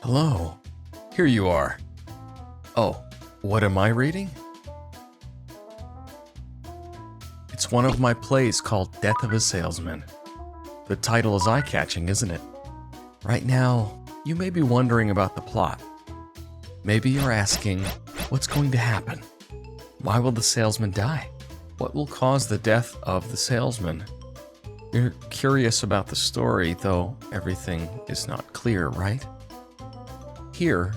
Hello, here you are. Oh, what am I reading? It's one of my plays called Death of a Salesman. The title is eye-catching, isn't it? Right now, you may be wondering about the plot. Maybe you're asking, what's going to happen? Why will the salesman die? What will cause the death of the salesman? You're curious about the story, though everything is not clear, right? Here,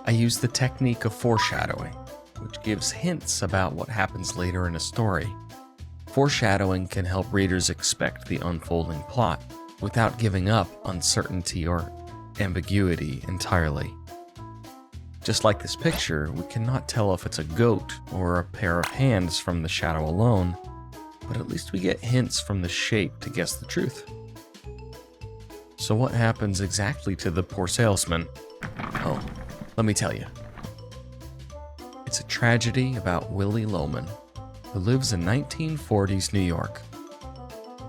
I use the technique of foreshadowing, which gives hints about what happens later in a story. Foreshadowing can help readers expect the unfolding plot without giving up uncertainty or ambiguity entirely. Just like this picture, we cannot tell if it's a goat or a pair of hands from the shadow alone, but at least we get hints from the shape to guess the truth. So what happens exactly to the poor salesman? Oh, let me tell you. It's a tragedy about Willie Loman, who lives in 1940s New York.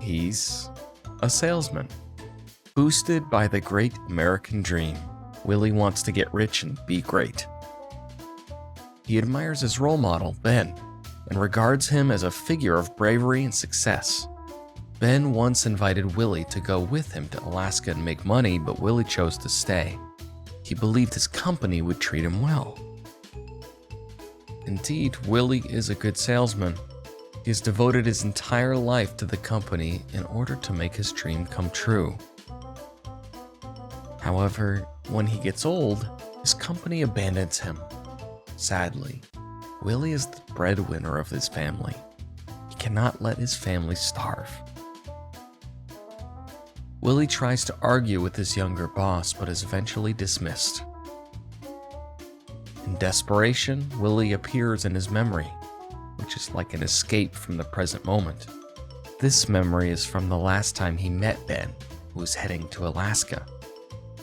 He's a salesman. Boosted by the great American dream, Willie wants to get rich and be great. He admires his role model, Ben, and regards him as a figure of bravery and success. Ben once invited Willie to go with him to Alaska and make money, but Willie chose to stay. He believed his company would treat him well. Indeed, Willie is a good salesman. He has devoted his entire life to the company in order to make his dream come true. However, when he gets old, his company abandons him. Sadly, Willie is the breadwinner of his family. He cannot let his family starve. Willie tries to argue with his younger boss, but is eventually dismissed. In desperation, Willie appears in his memory, which is like an escape from the present moment. This memory is from the last time he met Ben, who was heading to Alaska.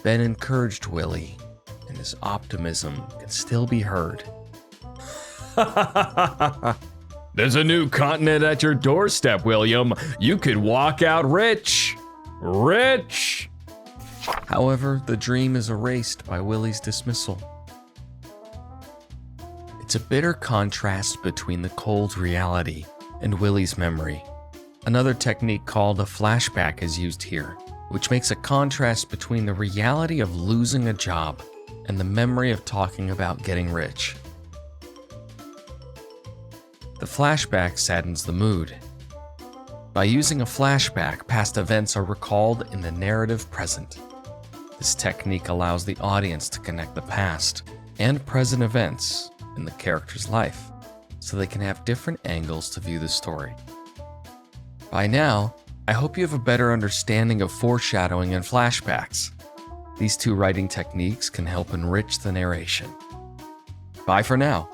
Ben encouraged Willie, and his optimism can still be heard. There's a new continent at your doorstep, William. You could walk out rich. Rich! However, the dream is erased by Willie's dismissal. It's a bitter contrast between the cold reality and Willie's memory. Another technique called a flashback is used here, which makes a contrast between the reality of losing a job and the memory of talking about getting rich. The flashback saddens the mood. By using a flashback, past events are recalled in the narrative present. This technique allows the audience to connect the past and present events in the character's life, so they can have different angles to view the story. By now, I hope you have a better understanding of foreshadowing and flashbacks. These two writing techniques can help enrich the narration. Bye for now.